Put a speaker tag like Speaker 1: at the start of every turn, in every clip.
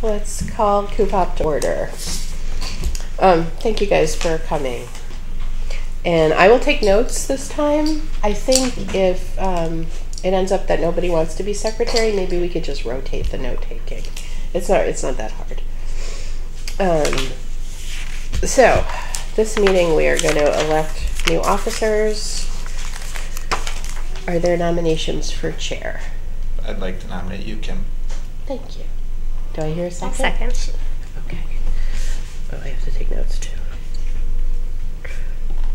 Speaker 1: Let's call Cupop to order. Thank you guys for coming. And I will take notes this time. I think if it ends up that nobody wants to be secretary, maybe we could just rotate the note taking. It's not that hard. So this meeting we are going to elect new officers. Are there nominations for chair?
Speaker 2: I'd like to nominate you, Kim.
Speaker 1: Thank you. Do I hear a second?
Speaker 3: I'll second.
Speaker 1: Okay. Oh, I have to take notes too.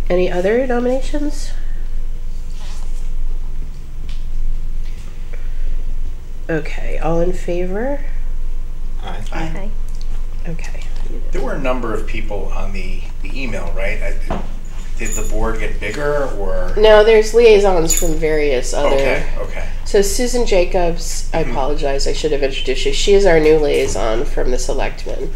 Speaker 1: Any other nominations? Okay, all in favor?
Speaker 2: Aye.
Speaker 3: Aye.
Speaker 1: Okay.
Speaker 4: There were a number of people on the email, right? Did the board get bigger, or?
Speaker 1: No, there's liaisons from various other.
Speaker 4: Okay.
Speaker 1: So Susan Jacobs, I apologize, I should have introduced you. She is our new liaison from the selectmen.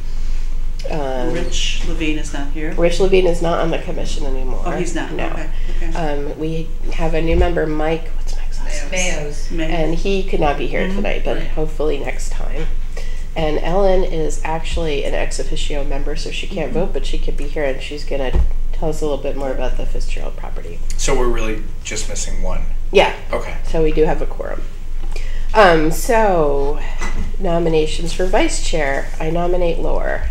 Speaker 5: Rich Levine is not here.
Speaker 1: Rich Levine is not on the commission anymore.
Speaker 5: Oh, he's not.
Speaker 1: No.
Speaker 5: Okay.
Speaker 1: We have a new member, Mike. What's Mike's last name?
Speaker 5: Mayo.
Speaker 1: And he could not be here tonight, but hopefully next time. And Ellen is actually an ex officio member, so she can't vote, but she could be here, and she's going to tell us a little bit more about the Fitzgerald property.
Speaker 4: So we're really just missing one?
Speaker 1: Yeah.
Speaker 4: Okay.
Speaker 1: So we do have a quorum. So nominations for vice chair. I nominate Laura.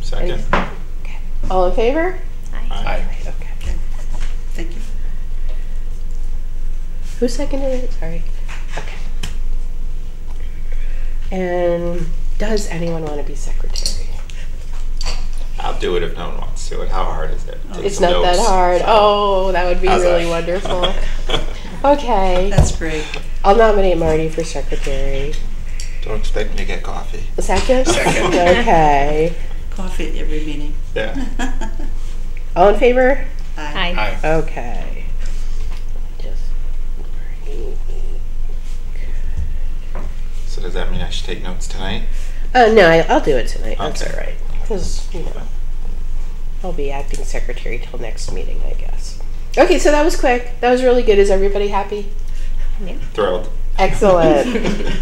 Speaker 2: Second.
Speaker 1: Okay. All in favor?
Speaker 4: Aye.
Speaker 1: Okay.
Speaker 5: Thank you.
Speaker 1: Who seconded it? Sorry. Okay. And does anyone want to be secretary?
Speaker 2: I'll do it if no one wants to. How hard is it? Take
Speaker 1: It's
Speaker 2: some
Speaker 1: not that
Speaker 2: notes.
Speaker 1: hard. Oh, that would be
Speaker 2: How's
Speaker 1: really
Speaker 2: that?
Speaker 1: wonderful. Okay.
Speaker 5: That's great.
Speaker 1: I'll nominate Marty for secretary.
Speaker 2: Don't expect me to get coffee.
Speaker 1: A second?
Speaker 4: Second.
Speaker 1: Okay.
Speaker 5: Coffee at every meeting.
Speaker 2: Yeah.
Speaker 1: All in favor?
Speaker 5: Aye.
Speaker 4: Aye.
Speaker 1: Okay. Just
Speaker 2: So does that mean I should take notes tonight?
Speaker 1: no, I'll do it tonight. That's
Speaker 2: Okay.
Speaker 1: all right. Because, I'll be acting secretary till next meeting, I guess. Okay, so that was quick. That was really good. Is everybody happy?
Speaker 3: Yeah.
Speaker 2: Thrilled.
Speaker 1: Excellent.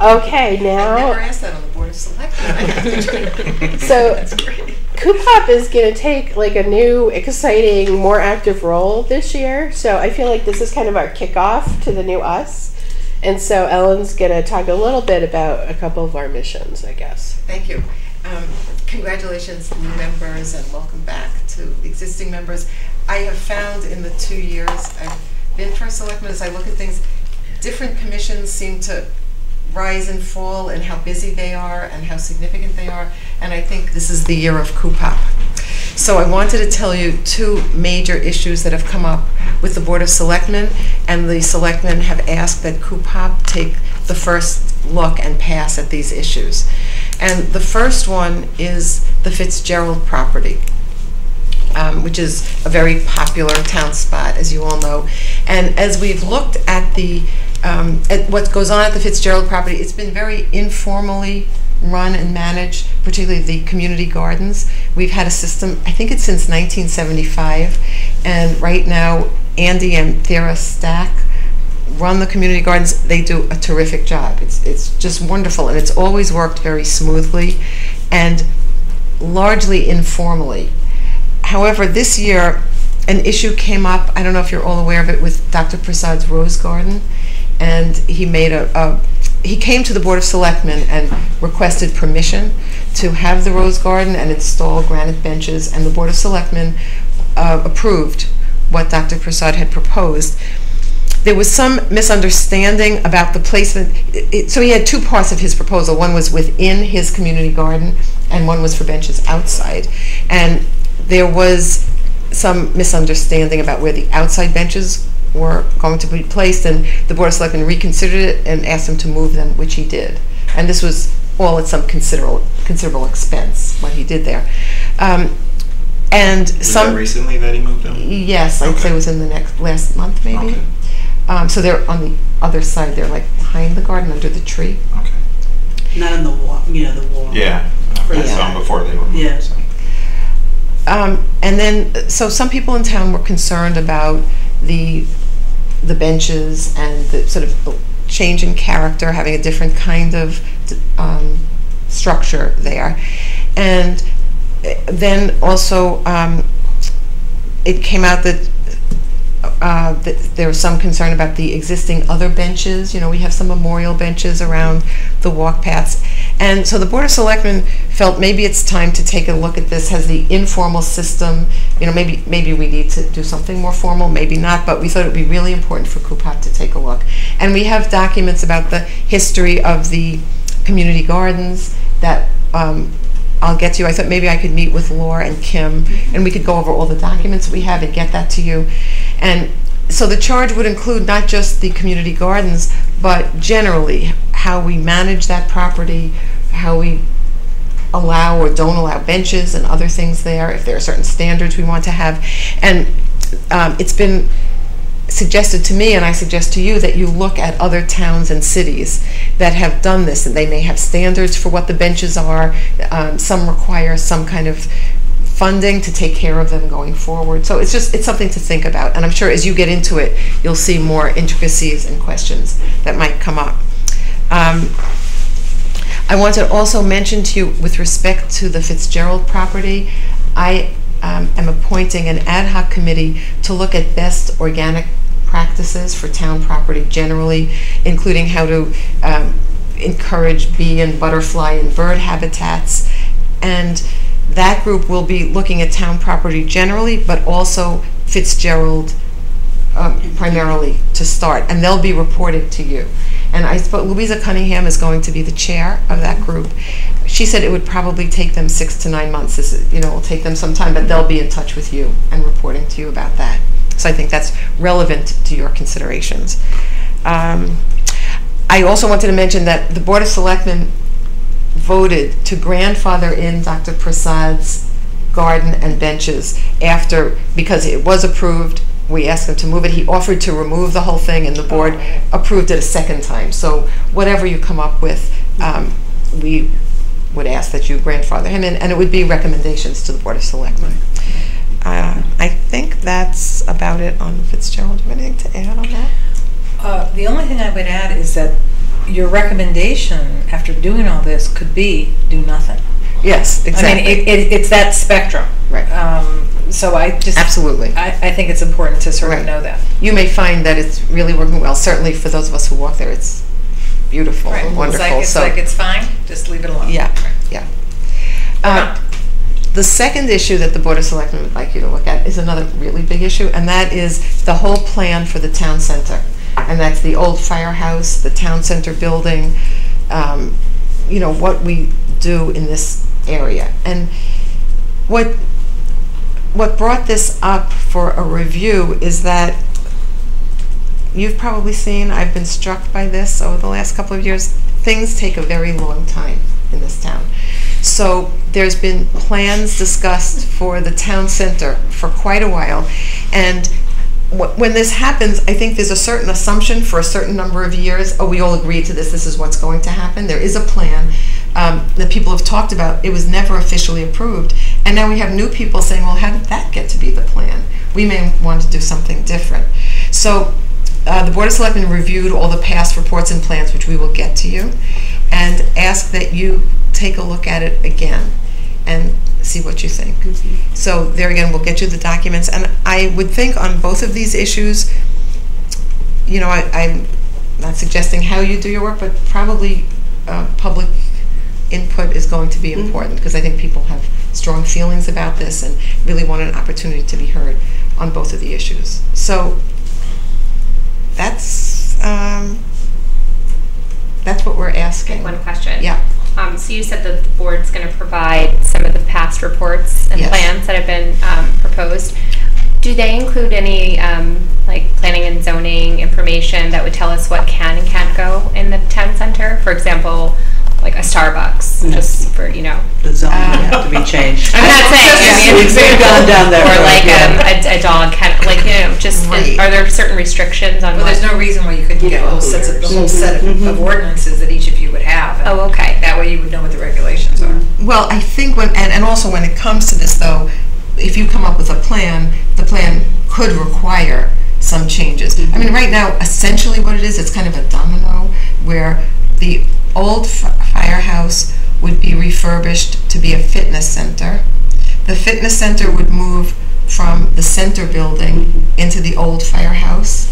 Speaker 1: Okay, now.
Speaker 6: I never asked that on the Board of Selectmen.
Speaker 1: So,
Speaker 6: That's great.
Speaker 1: Cupop is going to take like a new, exciting, more active role this year. So I feel like this is kind of our kickoff to the new us. And so Ellen's going to talk a little bit about a couple of our missions, I guess.
Speaker 6: Thank you. Congratulations, new members, and welcome back to existing members. I have found in the 2 years I've been first selectman, as I look at things, different commissions seem to rise and fall in how busy they are and how significant they are, and I think this is the year of Cupop. So I wanted to tell you two major issues that have come up with the Board of Selectmen, and the Selectmen have asked that Cupop take the first look and pass at these issues. And the first one is the Fitzgerald property, which is a very popular town spot, as you all know. And as we've looked at at what goes on at the Fitzgerald property, it's been very informally run and managed, particularly the community gardens. We've had a system, I think it's since 1975, and right now Andy and Thera Stack run the community gardens. They do a terrific job. It's just wonderful, and it's always worked very smoothly and largely informally. However, this year an issue came up, I don't know if you're all aware of it, with Dr. Prasad's Rose Garden, and he made he came to the Board of Selectmen and requested permission to have the Rose Garden and install granite benches, and the Board of Selectmen approved what Dr. Prasad had proposed. There was some misunderstanding about the placement. So he had two parts of his proposal. One was within his community garden, and one was for benches outside. And there was some misunderstanding about where the outside benches were going to be placed, and the Board of Selectmen reconsidered it and asked him to move them, which he did. And this was all at some considerable expense, what he did there. And
Speaker 2: Was that recently that he moved them?
Speaker 1: Yes, I'd say it was in the last month, maybe.
Speaker 2: Okay.
Speaker 1: So they're on the other side. They're like behind the garden, under the tree.
Speaker 2: Okay.
Speaker 5: Not on the wall, the wall.
Speaker 2: Yeah. I saw them before they were moved.
Speaker 5: Yeah.
Speaker 2: So.
Speaker 1: And then, so some people in town were concerned about the benches and the sort of change in character, having a different kind of
Speaker 6: structure there. And then also it came out that there was some concern about the existing other benches. You know, we have some memorial benches around the walk paths. And so the Board of Selectmen felt maybe it's time to take a look at this. Has the informal system, you know, maybe we need to do something more formal, maybe not, but we thought it would be really important for Cupop to take a look. And we have documents about the history of the community gardens that I'll get to you. I thought maybe I could meet with Laura and Kim and we could go over all the documents we have and get that to you. And so the charge would include not just the community gardens, but generally how we manage that property, how we allow or don't allow benches and other things there, if there are certain standards we want to have. And it's been suggested to me, and I suggest to you, that you look at other towns and cities that have done this, and they may have standards for what the benches are. Some require some kind of funding to take care of them going forward. So it's something to think about, and I'm sure as you get into it, you'll see more intricacies and questions that might come up. I want to also mention to you, with respect to the Fitzgerald property, I am appointing an ad hoc committee to look at best organic practices for town property generally, including how to encourage bee and butterfly and bird habitats. And that group will be looking at town property generally, but also Fitzgerald primarily to start, and they'll be reporting to you. And I suppose Louisa Cunningham is going to be the chair of that group. She said it would probably take them 6 to 9 months. This is, it'll take them some time, but they'll be in touch with you and reporting to you about that. So I think that's relevant to your considerations. I also wanted to mention that the Board of Selectmen voted to grandfather in Dr. Prasad's garden and benches because it was approved. We asked him to move it. He offered to remove the whole thing, and the board approved it a second time. So whatever you come up with, we would ask that you grandfather him in, and it would be recommendations to the Board of Selectmen. I think that's about it on Fitzgerald. Do you have anything to add on that?
Speaker 3: The only thing I would add is that your recommendation after doing all this could be do nothing.
Speaker 6: Yes, exactly.
Speaker 3: I mean, it's that spectrum.
Speaker 6: Right.
Speaker 3: So I just
Speaker 6: absolutely.
Speaker 3: I think it's important to sort of know that.
Speaker 6: You may find that it's really working well. Certainly for those of us who walk there, it's beautiful, and wonderful.
Speaker 3: It's like it's fine. Just leave it alone.
Speaker 6: Yeah, yeah. The second issue that the Board of Selectmen would like you to look at is another really big issue, and that is the whole plan for the town center. And that's the old firehouse, the town center building, what we do in this area. And what brought this up for a review is that you've probably seen, I've been struck by this over the last couple of years, things take a very long time in this town. So there's been plans discussed for the town center for quite a while, and when this happens, I think there's a certain assumption for a certain number of years. Oh, we all agreed to this is what's going to happen. There is a plan that people have talked about. It was never officially approved. And now we have new people saying, well, how did that get to be the plan? We may want to do something different. So the Board of Selectmen reviewed all the past reports and plans, which we will get to you, and ask that you take a look at it again and see what you think. Mm-hmm. So there again, we'll get you the documents. And I would think on both of these issues, I'm not suggesting how you do your work, but probably public input is going to be important, because I think people have strong feelings about this and really want an opportunity to be heard on both of the issues. So that's what we're asking.
Speaker 7: One question.
Speaker 6: Yeah.
Speaker 7: So you said that the board's going to provide some of the past reports and plans that have been proposed. Do they include any like planning and zoning information that would tell us what can and can't go in the town center? For example, like a Starbucks, just for,
Speaker 5: The zoning would have to be changed.
Speaker 7: I'm not saying,
Speaker 5: we've gone down that
Speaker 7: or
Speaker 5: road,
Speaker 7: like
Speaker 5: yeah.
Speaker 7: a dog, just,
Speaker 6: Right.
Speaker 7: are there certain restrictions on
Speaker 3: Well, there's no reason why you couldn't get the whole set of ordinances that each of you would have. And
Speaker 7: Oh, okay.
Speaker 3: that way you would know what the regulations are.
Speaker 6: Well, I think and also when it comes to this, though, if you come up with a plan, the plan could require some changes. I mean, right now, essentially what it is, it's kind of a domino, where the old firehouse would be refurbished to be a fitness center. The fitness center would move from the center building into the old firehouse.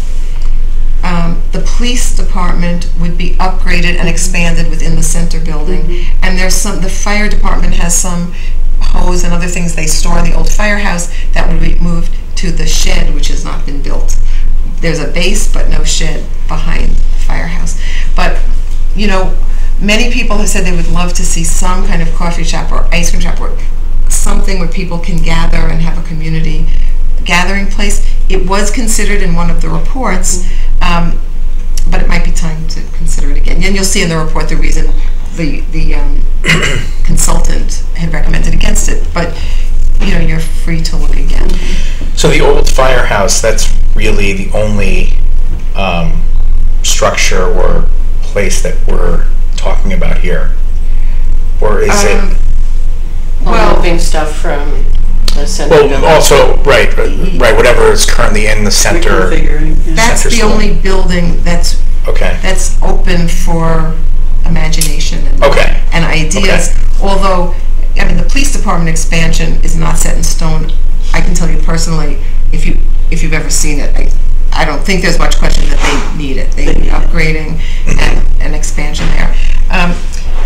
Speaker 6: The police department would be upgraded and expanded within the center building. And the fire department has some hose and other things they store in the old firehouse that would be moved to the shed, which has not been built. There's a base, but no shed behind the firehouse. But, you know, many people have said they would love to see some kind of coffee shop or ice cream shop or something where people can gather and have a community gathering place. It was considered in one of the reports, but it might be time to consider it again. And you'll see in the report the reason the consultant had recommended against it. But, you know, you're free to look again.
Speaker 4: So the old firehouse, that's really the only structure or place that we're talking about here? Or is it...
Speaker 1: Well, moving stuff from the center building.
Speaker 4: Well, also, right, whatever is currently in the center.
Speaker 6: That's the only building that's open for imagination and ideas. Although, I mean, the police department expansion is not set in stone. I can tell you personally, if you've ever seen it, I don't think there's much question that they need it. They need upgrading and an expansion there.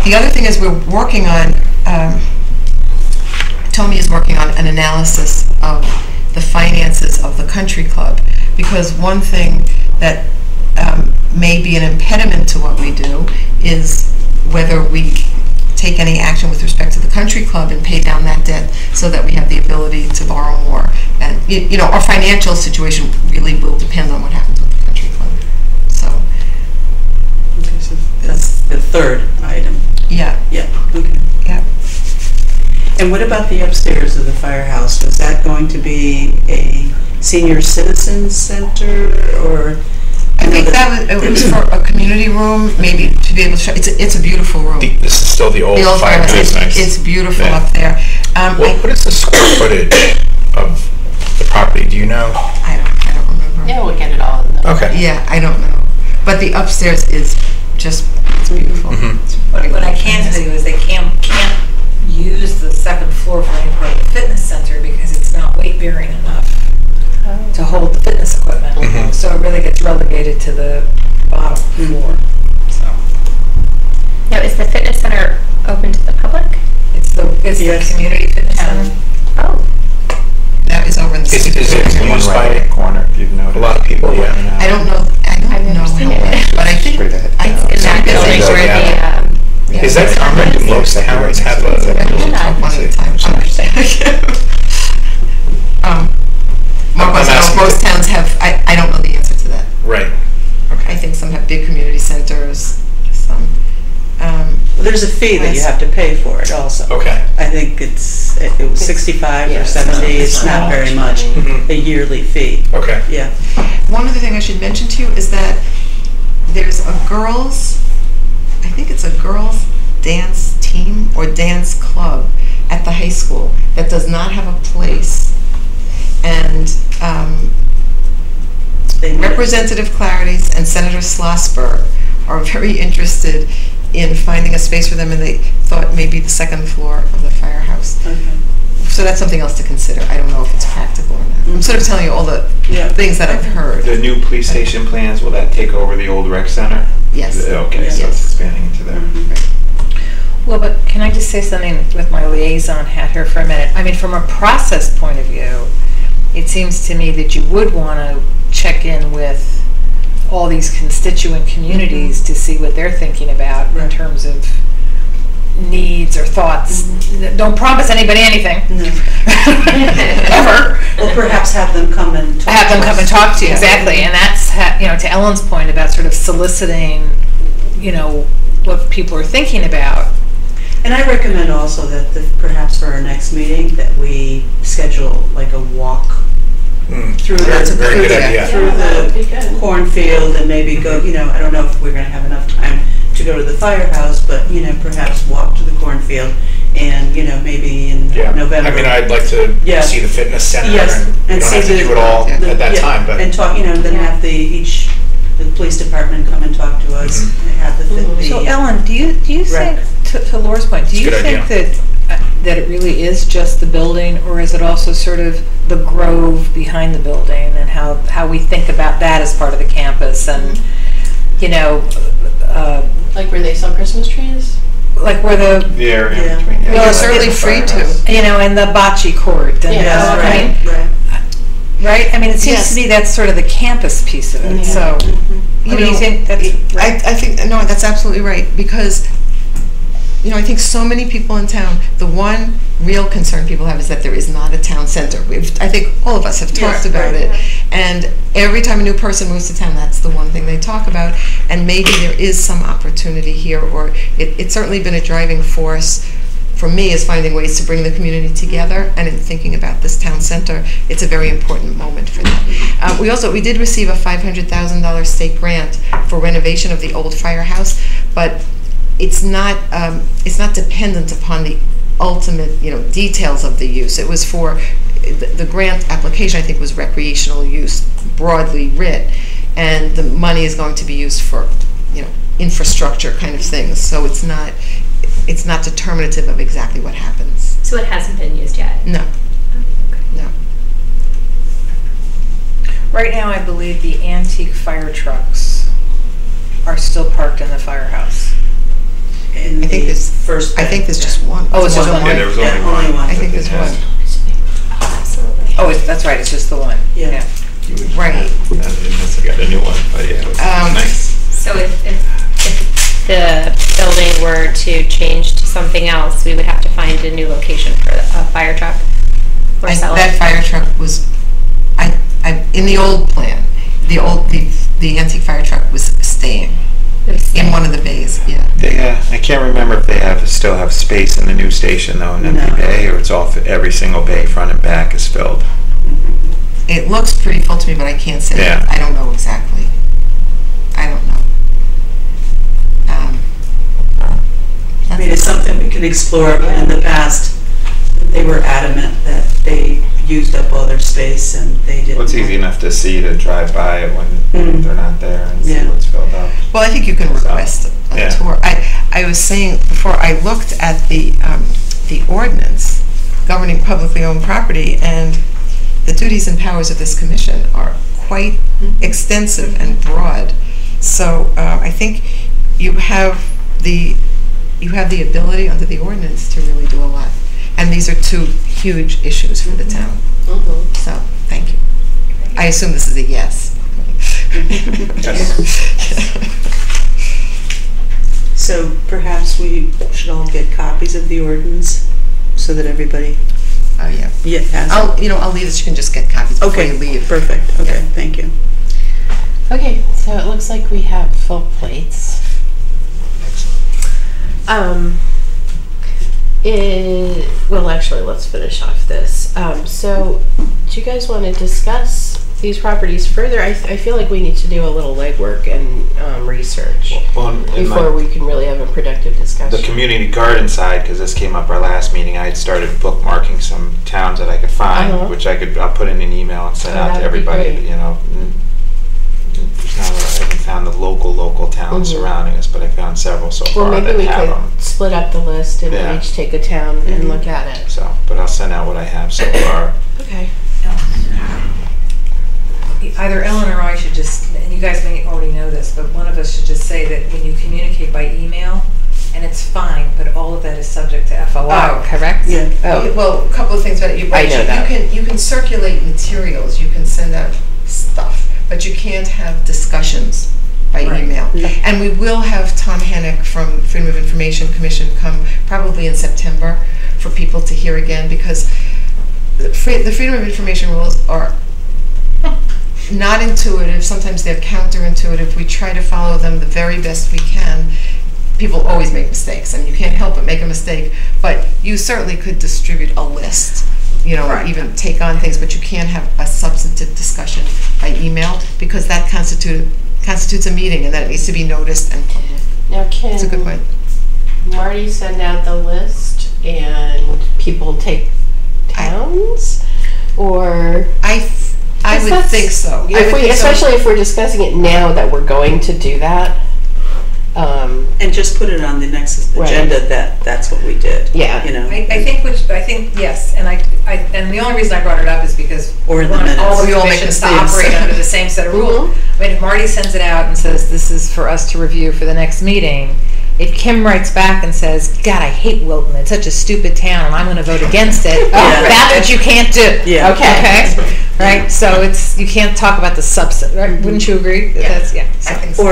Speaker 6: The other thing is we're working on. Tony is working on an analysis of the finances of the country club, because one thing that may be an impediment to what we do is whether we take any action with respect to the country club and pay down that debt so that we have the ability to borrow more. And, you know, our financial situation really will depend on what happens with the country club. So,
Speaker 5: Okay, so that's the third item.
Speaker 6: yeah.
Speaker 5: Yeah, okay.
Speaker 6: Yeah.
Speaker 5: And what about the upstairs of the firehouse? Was that going to be a senior citizen center, or?
Speaker 6: I think it was for a community room, maybe to be able to show. It's a beautiful room.
Speaker 4: This is still the old firehouse.
Speaker 6: It's beautiful up there.
Speaker 4: What is the square footage of the property? Do you know?
Speaker 6: I don't remember.
Speaker 1: Yeah, we'll get it all in the...
Speaker 4: Okay.
Speaker 6: Yeah, I don't know. But the upstairs is just beautiful.
Speaker 3: What I can tell you is they can't use the second floor for any part of the fitness center because it's not weight bearing enough to hold the fitness equipment. So it really gets relegated to the bottom floor. So
Speaker 7: Now, is the fitness center open to the public?
Speaker 3: it's the community fitness center.
Speaker 7: Oh,
Speaker 6: That is over in the
Speaker 4: Is it used by
Speaker 2: right corner, if you've noticed.
Speaker 4: a lot of people? Yeah.
Speaker 6: I don't know.
Speaker 7: I've never
Speaker 6: know
Speaker 7: seen
Speaker 6: how
Speaker 7: it.
Speaker 6: much, but I think
Speaker 2: Straight ahead.
Speaker 7: it's in that building
Speaker 4: Yeah.
Speaker 7: where the,
Speaker 4: Is that common? Do most towns have
Speaker 6: We'll
Speaker 4: a...
Speaker 6: talk one at a time.
Speaker 4: I'm asking
Speaker 6: Most towns have. I don't know the answer to that.
Speaker 4: Right.
Speaker 6: I think some have big community centers. Some.
Speaker 5: Well, there's a fee that you have to pay for it also.
Speaker 4: Okay.
Speaker 5: I think it was 65 or 70, it's not very much, a yearly fee.
Speaker 4: Okay.
Speaker 5: Yeah.
Speaker 6: One other thing I should mention to you is that there's a girls' dance team or dance club at the high school that does not have a place. And Representative Clarities and Senator Schlossberg are very interested in finding a space for them, and they thought maybe the second floor of the firehouse.
Speaker 5: Okay.
Speaker 6: So that's something else to consider. I don't know if it's practical or not. I'm sort of telling you all the things that I've heard.
Speaker 2: The new police station plans, will that take over the old rec center?
Speaker 6: Yes.
Speaker 2: Okay, so
Speaker 6: Yes.
Speaker 2: it's expanding into there.
Speaker 3: Well, but can I just say something with my liaison hat here for a minute? I mean, from a process point of view, it seems to me that you would want to check in with all these constituent communities to see what they're thinking about in terms of needs or thoughts. Don't promise anybody anything.
Speaker 5: No.
Speaker 3: Ever.
Speaker 5: Or perhaps have them come and talk
Speaker 3: Have them
Speaker 5: to
Speaker 3: come
Speaker 5: us.
Speaker 3: and talk to you, exactly. And that's, to Ellen's point about sort of soliciting, what people are thinking about.
Speaker 5: And I recommend also that perhaps for our next meeting that we schedule like a walk through
Speaker 4: Very good idea.
Speaker 5: through the cornfield and maybe go, I don't know if we're going to have enough time to go to the firehouse, but, perhaps walk to the cornfield and, maybe in November.
Speaker 4: I mean, I'd like to see the fitness center.
Speaker 5: Yes,
Speaker 4: and you don't have to do it all at that time, but...
Speaker 5: And talk, then have the police department come and talk to us. And have the
Speaker 3: So Ellen, do you think to Laura's point, do you
Speaker 4: Good
Speaker 3: think that it really is just the building, or is it also sort of the grove behind the building, and how we think about that as part of the campus, and you know,
Speaker 1: Like where they sell Christmas trees?
Speaker 3: like where the
Speaker 4: area between.
Speaker 3: Well,
Speaker 6: You're
Speaker 3: it's
Speaker 6: certainly free to.
Speaker 3: you know, and the bocce court, and
Speaker 1: Yeah,
Speaker 3: I mean,
Speaker 5: right.
Speaker 3: right? I mean, it seems
Speaker 6: Yes.
Speaker 3: to me that's sort of the campus piece of it.
Speaker 1: Yeah.
Speaker 3: So, I mean, do you think that's right?
Speaker 6: I think, no, that's absolutely right, because, you know, I think so many people in town, the one real concern people have is that there is not a town center. I think all of us have talked
Speaker 5: Yes,
Speaker 6: about
Speaker 5: right.
Speaker 6: it, and every time a new person moves to town, that's the one thing they talk about, and maybe there is some opportunity here, or it's certainly been a driving force for me, is finding ways to bring the community together, and in thinking about this town center, it's a very important moment for that. We did receive a $500,000 state grant for renovation of the old firehouse, but it's not dependent upon the ultimate, you know, details of the use. It was for the grant application, I think, was recreational use, broadly writ, and the money is going to be used for, you know, infrastructure kind of things. So it's not determinative of exactly what happens.
Speaker 7: So it hasn't been used yet?
Speaker 6: No. No.
Speaker 3: Right now, I believe the antique fire trucks are still parked in the firehouse.
Speaker 5: In
Speaker 6: I think
Speaker 5: the
Speaker 6: there's
Speaker 5: first.
Speaker 6: I think there's just one.
Speaker 3: Oh, it's just
Speaker 6: one.
Speaker 3: one.
Speaker 2: Yeah, there was
Speaker 5: Yeah,
Speaker 2: only
Speaker 5: only
Speaker 2: one.
Speaker 5: one.
Speaker 6: I think there's
Speaker 2: Yeah.
Speaker 6: one.
Speaker 7: Absolutely.
Speaker 3: Oh, that's right, it's just the one.
Speaker 5: Yeah.
Speaker 2: You would-
Speaker 6: Right.
Speaker 2: Unless I got a new one, but yeah, it was nice.
Speaker 7: So if the building were to change to something else, we would have to find a new location for a fire truck or sell
Speaker 6: That
Speaker 7: it?
Speaker 6: fire truck was, in the old plan, the antique fire truck was staying
Speaker 7: It was
Speaker 6: in one of the bays, yeah.
Speaker 2: They, I can't remember if they still have space in the new station though, in empty
Speaker 5: No.
Speaker 2: bay, or it's all, every single bay, front and back, is filled.
Speaker 6: It looks pretty full to me, but I can't say.
Speaker 2: Yeah.
Speaker 6: I don't know exactly. I don't know.
Speaker 5: I mean, it's something we could explore. In the past, they were adamant that they used up all their space and they didn't.
Speaker 2: Well, it's easy enough to see, to drive by it when
Speaker 5: Mhm.
Speaker 2: they're not there and see
Speaker 5: Yeah.
Speaker 2: what's filled up.
Speaker 6: Well, I think you can request a
Speaker 2: yeah.
Speaker 6: tour. I was saying before, I looked at the ordinance governing publicly owned property, and the duties and powers of this commission are quite extensive and broad. So I think you have the ability under the ordinance to really do a lot. And these are two huge issues for the town. So, thank you. I assume this is a yes.
Speaker 5: So perhaps we should all get copies of the ordinance so that everybody
Speaker 6: Oh, yeah.
Speaker 5: has it.
Speaker 6: I'll leave this. You can just get copies before
Speaker 5: Okay,
Speaker 6: you leave.
Speaker 5: perfect. Okay,
Speaker 6: Yeah.
Speaker 5: thank you.
Speaker 1: Okay, so it looks like we have full plates. Well, actually, let's finish off this. So, do you guys want to discuss these properties further? I feel like we need to do a little legwork and research
Speaker 2: Well, in
Speaker 1: before we can really have a productive discussion.
Speaker 2: the community garden side, because this came up our last meeting, I had started bookmarking some towns that I could find, which I'll put in an email and send
Speaker 1: Oh,
Speaker 2: out to
Speaker 1: that'd be
Speaker 2: everybody.
Speaker 1: great.
Speaker 2: You know, I haven't found the local towns surrounding us, but I found several so
Speaker 1: Well,
Speaker 2: far
Speaker 1: maybe
Speaker 2: that
Speaker 1: we
Speaker 2: have
Speaker 1: could
Speaker 2: them.
Speaker 1: split up the list and
Speaker 2: Yeah.
Speaker 1: each take a town and look at it.
Speaker 2: So, but I'll send out what I have so far.
Speaker 1: Okay.
Speaker 3: Either Ellen or I should just, and you guys may already know this, but one of us should just say that when you communicate by email, and it's fine, but all of that is subject to FOI, correct?
Speaker 5: Yeah.
Speaker 1: Oh.
Speaker 6: Well, a couple of things about it.
Speaker 1: I know that.
Speaker 6: You can circulate materials, you can send out stuff, but you can't have discussions by
Speaker 3: Right.
Speaker 6: email. And we will have Tom Hennick from Freedom of Information Commission come probably in September for people to hear again, because the Freedom of Information rules are not intuitive. Sometimes they're counterintuitive. We try to follow them the very best we can. People always make mistakes, and you can't help but make a mistake, but you certainly could distribute a list, you know,
Speaker 3: Right.
Speaker 6: even take on things, but you can't have a substantive discussion by email, because that constitutes a meeting, and then it needs to be noticed, and
Speaker 1: Now,
Speaker 6: it's a good point.
Speaker 1: Marty send out the list and people take towns? Or
Speaker 6: I would think so. I would think so.
Speaker 1: Especially if we're discussing it now that we're going to do that.
Speaker 5: And just put it on the next agenda that's what we did.
Speaker 1: Yeah.
Speaker 5: You know.
Speaker 3: I think yes, and and the only reason I brought it up is because
Speaker 5: or
Speaker 3: we
Speaker 5: the
Speaker 3: want all the
Speaker 6: We all make
Speaker 3: commissions to
Speaker 6: mistakes.
Speaker 3: operate under the same set of rules. I mean, if Marty sends it out and says this is for us to review for the next meeting, if Kim writes back and says, God, I hate Wilton, it's such a stupid town, and I'm going to vote against it, that's what you can't do.
Speaker 5: Yeah.
Speaker 3: Okay. Right? So you can't talk about the substance, right? Wouldn't you agree?
Speaker 6: Yeah.
Speaker 3: So.
Speaker 6: I think so.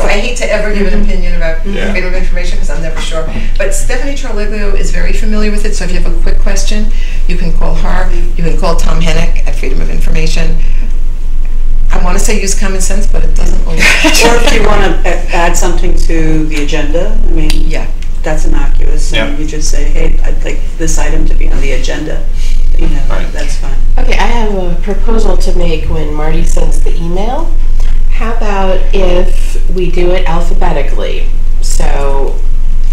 Speaker 6: I hate to ever give an opinion about freedom of information because I'm never sure. But Stephanie Troliglio is very familiar with it, so if you have a quick question, you can call her. You can call Tom Hennick at Freedom of Information. I want to say use common sense, but it doesn't always.
Speaker 5: Or if you want to add something to the agenda, I mean, that's innocuous. And you just say, hey, I'd like this item to be on the agenda. You know, that's fine.
Speaker 1: Okay, I have a proposal to make when Marty sends the email. How about if we do it alphabetically? So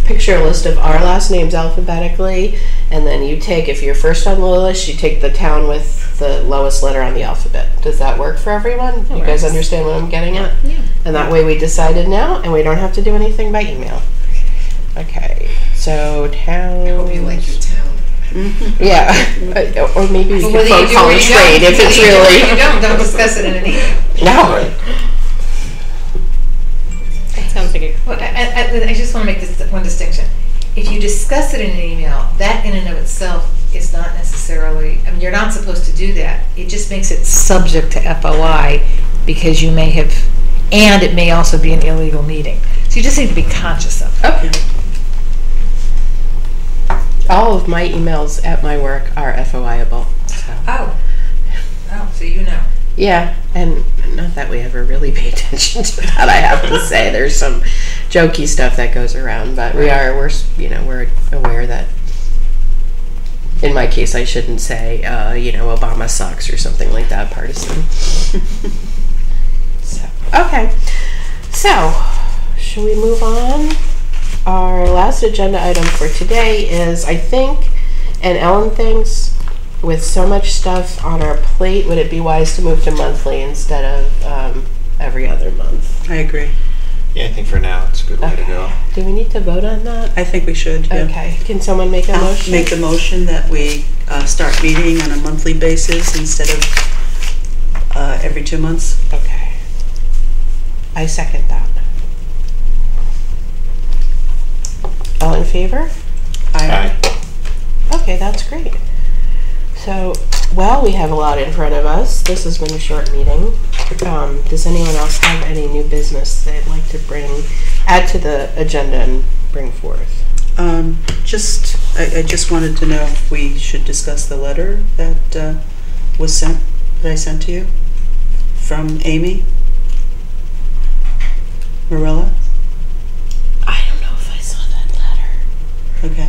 Speaker 1: picture a list of our last names alphabetically, and then you take, if you're first on the list, you take the town with the lowest letter on the alphabet. Does that work for everyone? You guys understand what I'm getting at?
Speaker 7: Yeah.
Speaker 1: And that way we decided now, and we don't have to do anything by email. Okay, so town.
Speaker 6: I hope you like your town.
Speaker 1: Yeah, or maybe you could phone call and trade if it's really.
Speaker 3: If you don't discuss it in an email.
Speaker 1: No.
Speaker 7: That sounds like a
Speaker 3: Well, I just want to make this one distinction. If you discuss it in an email, that in and of itself is not necessarily, I mean, you're not supposed to do that. It just makes it subject to FOI because you may have, and it may also be an illegal meeting. So you just need to be conscious of it.
Speaker 1: Okay. All of my emails at my work are FOI-able. So.
Speaker 3: Oh, so you know.
Speaker 1: Yeah, and not that we ever really pay attention to that, I have to say. There's some jokey stuff that goes around, but we're aware that, in my case, I shouldn't say, Obama sucks or something like that, partisan. Okay. So, should we move on? Our last agenda item for today is, I think, and Ellen thinks, with so much stuff on our plate, would it be wise to move to monthly instead of every other month?
Speaker 5: I agree.
Speaker 2: Yeah, I think for now it's a good way to go.
Speaker 1: Do we need to vote on that?
Speaker 5: I think we should, yeah.
Speaker 1: Okay. Can someone make a motion?
Speaker 5: Make the motion that we start meeting on a monthly basis instead of every 2 months.
Speaker 1: Okay. I second that. All in favor?
Speaker 2: Aye.
Speaker 1: Okay, that's great. So, well, we have a lot in front of us. This has been a short meeting. Does anyone else have any new business they'd like to add to the agenda and bring forth?
Speaker 5: I just wanted to know if we should discuss the letter that I sent to you from Amy Marilla.
Speaker 1: I don't know if I saw that letter.
Speaker 5: Okay.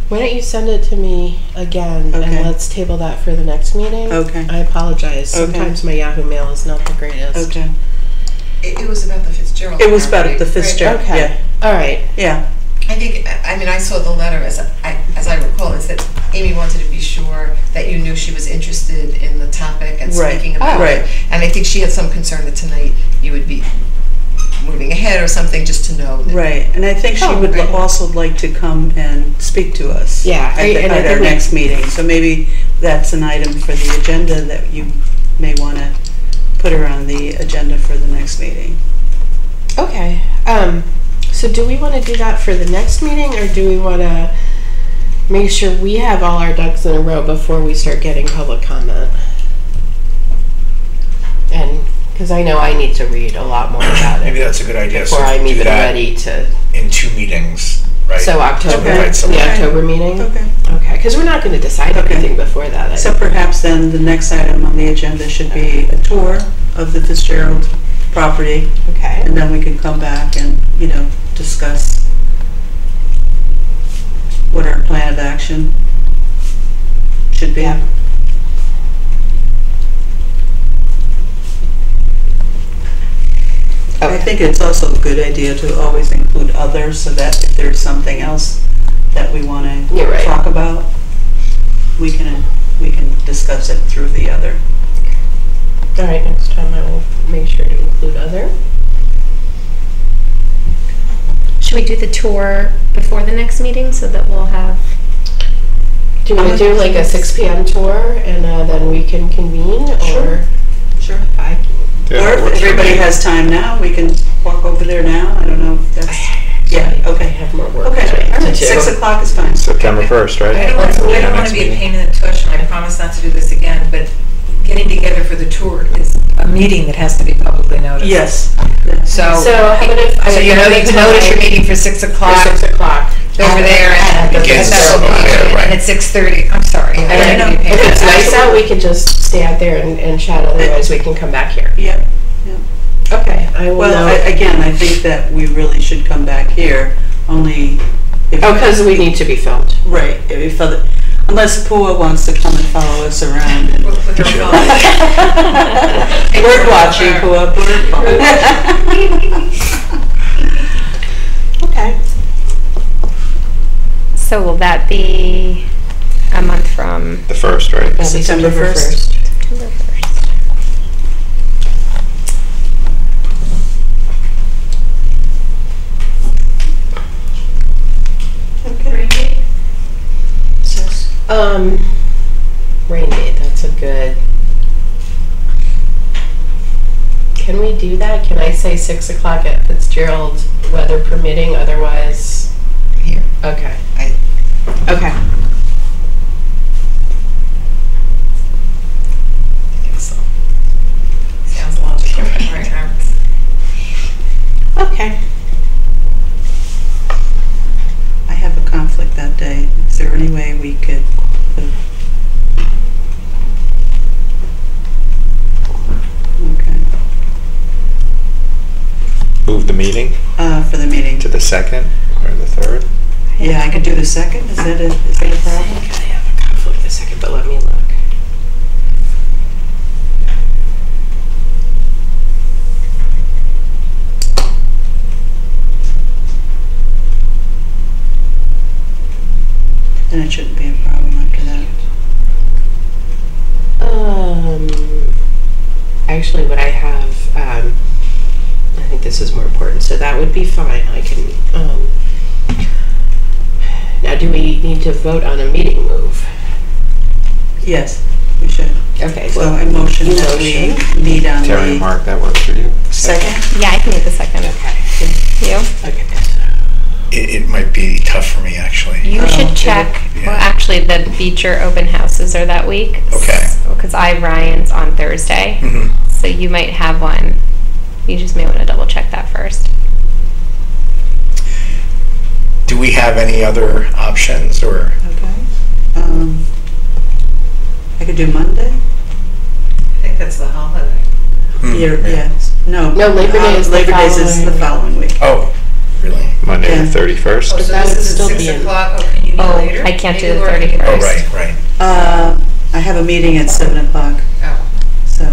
Speaker 1: Why don't you send it to me again,
Speaker 5: Okay.
Speaker 1: and let's table that for the next meeting?
Speaker 5: Okay.
Speaker 1: I apologize.
Speaker 5: Okay.
Speaker 1: Sometimes my Yahoo Mail is not the greatest.
Speaker 5: Okay.
Speaker 6: It was about the Fitzgerald.
Speaker 5: It was about
Speaker 6: property,
Speaker 5: the Fitzgerald.
Speaker 1: Okay.
Speaker 5: Yeah.
Speaker 1: All right.
Speaker 5: Yeah.
Speaker 6: I think, I saw the letter as I recall, is that Amy wanted to be sure that you knew she was interested in the topic and
Speaker 5: Right.
Speaker 6: speaking about
Speaker 5: Right.
Speaker 6: it. And I think she had some concern that tonight you would be moving ahead or something, just to know.
Speaker 5: Right. And I think she would
Speaker 6: right.
Speaker 5: also like to come and speak to us.
Speaker 1: Yeah,
Speaker 5: At our next meeting. So maybe that's an item for the agenda that you may want to put her on the agenda for the next meeting.
Speaker 1: Okay. So do we want to do that for the next meeting, or do we want to make sure we have all our ducks in a row before we start getting public comment? And because I know I need to read a lot more about it
Speaker 4: Maybe that's a good idea.
Speaker 1: before
Speaker 4: So
Speaker 1: I'm
Speaker 4: do
Speaker 1: even
Speaker 4: that
Speaker 1: ready to.
Speaker 4: in 2 meetings, right?
Speaker 1: So October,
Speaker 4: provide some-
Speaker 1: the October meeting.
Speaker 5: Okay.
Speaker 1: Okay, because we're not going to decide
Speaker 5: Okay.
Speaker 1: everything before that.
Speaker 5: So perhaps then the next item on the agenda should be a tour of the Fitzgerald property,
Speaker 1: Okay.
Speaker 5: and then we can come back and, discuss what our plan of action should be.
Speaker 1: Yeah.
Speaker 5: I think it's also a good idea to always include others, so that if there's something else that we want to
Speaker 1: You're right.
Speaker 5: talk about, we can discuss it through the other.
Speaker 1: All right, next time I will make sure to include other.
Speaker 7: should we do the tour before the next meeting so that we'll have?
Speaker 1: Do you want to do like a 6 p.m. tour and then we can convene?
Speaker 5: Sure. Sure. Or if everybody has time now, we can walk over there now. I don't know if that's... Yeah, okay.
Speaker 1: I have more work.
Speaker 5: Okay, all right. 6 o'clock is fine.
Speaker 2: September 1st, right?
Speaker 3: I don't want to be a pain in the tush, and I promise not to do this again, but getting together for the tour is a meeting that has to be publicly noticed.
Speaker 5: Yes.
Speaker 3: So
Speaker 1: how about if
Speaker 3: so you know you can notice your meeting for 6 o'clock.
Speaker 1: For 6 o'clock.
Speaker 3: Over there and at 6:30. I'm sorry.
Speaker 1: And
Speaker 3: I
Speaker 1: if it's nice out, we can just stay out there and chat. Otherwise, we can come back here.
Speaker 5: Yep.
Speaker 1: Okay. I will.
Speaker 5: Well, again, I think that we really should come back here. Only.
Speaker 1: Because we need to be filmed.
Speaker 5: Right. Unless Pua wants to come and follow us around. And
Speaker 3: with her phone.
Speaker 5: Bird watching, Pua. Bird Okay.
Speaker 7: So will that be a month from
Speaker 2: The 1st, right?
Speaker 5: September 1st.
Speaker 7: September 1st?
Speaker 5: Okay.
Speaker 1: Rain date. That's a good. Can we do that? Can I say 6 o'clock at Fitzgerald, weather permitting? Otherwise.
Speaker 3: Here.
Speaker 1: Okay.
Speaker 5: Okay.
Speaker 3: I think so. Sounds logical, right?
Speaker 5: Okay. I have a conflict that day. Is there any way we could... Okay.
Speaker 2: Move the meeting
Speaker 5: For the meeting.
Speaker 2: to the 2nd or the 3rd?
Speaker 5: Yeah, I could do the 2nd. Is that a problem?
Speaker 1: I have a conflict the 2nd, but let me look.
Speaker 5: Then it shouldn't be a problem after that.
Speaker 1: Actually, what I have, I think this is more important, so that would be fine. I can, now do we need to vote on a meeting move?
Speaker 5: Yes, we should.
Speaker 1: Okay,
Speaker 5: So
Speaker 1: well,
Speaker 5: I motion that we meet on
Speaker 2: Terry and
Speaker 5: the
Speaker 2: Mark, that works for you?
Speaker 5: 2nd.
Speaker 7: Yeah, I can make the 2nd.
Speaker 1: okay.
Speaker 7: You?
Speaker 1: Okay,
Speaker 4: It might be tough for me, actually.
Speaker 7: You should check.
Speaker 4: Yeah.
Speaker 7: Well, actually, the Beecher open houses are that week.
Speaker 4: Okay.
Speaker 7: Because Ryan's on Thursday,
Speaker 4: Mhm.
Speaker 7: so you might have one. You just may want to double check that first.
Speaker 4: Do we have any other options, or?
Speaker 5: Okay. I could do Monday.
Speaker 3: I think that's the holiday.
Speaker 5: Yes. No.
Speaker 1: No, Labor Day is the
Speaker 5: Labor Day is the following week.
Speaker 4: Oh, really?
Speaker 2: Monday
Speaker 5: Yeah.
Speaker 2: the 31st?
Speaker 3: Oh, so
Speaker 1: that
Speaker 3: this
Speaker 1: would
Speaker 3: is
Speaker 1: still
Speaker 3: at
Speaker 1: be
Speaker 3: 6
Speaker 1: in-
Speaker 3: o'clock. Oh, can you meet
Speaker 7: Oh,
Speaker 3: later?
Speaker 7: I can't do
Speaker 3: Maybe
Speaker 7: the
Speaker 3: Laura can-
Speaker 7: 31st.
Speaker 4: Oh, right.
Speaker 5: I have a meeting at 7 o'clock.
Speaker 3: Oh.
Speaker 5: So,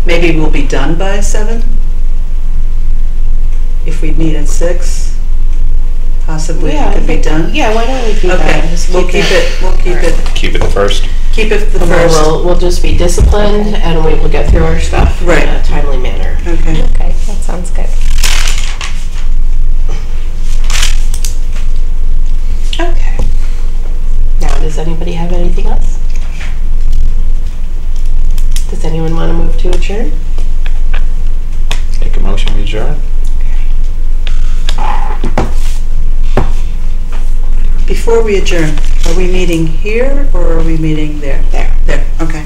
Speaker 5: maybe we'll be done by 7? If we meet at 6, possibly it could be done?
Speaker 1: Yeah, why don't we do that?
Speaker 5: Okay,
Speaker 1: Just
Speaker 5: we'll keep it
Speaker 2: Keep it the 1st?
Speaker 5: the
Speaker 1: And then
Speaker 5: 1st.
Speaker 1: we'll just be disciplined and we will get through our stuff
Speaker 5: Right.
Speaker 1: in a timely manner.
Speaker 5: Okay.
Speaker 7: Okay, that sounds good.
Speaker 1: Okay. Now, does anybody have anything else? Does anyone want to move to adjourn?
Speaker 2: Make a motion to adjourn?
Speaker 5: Before we adjourn, are we meeting here or are we meeting there?
Speaker 1: There.
Speaker 5: There, okay.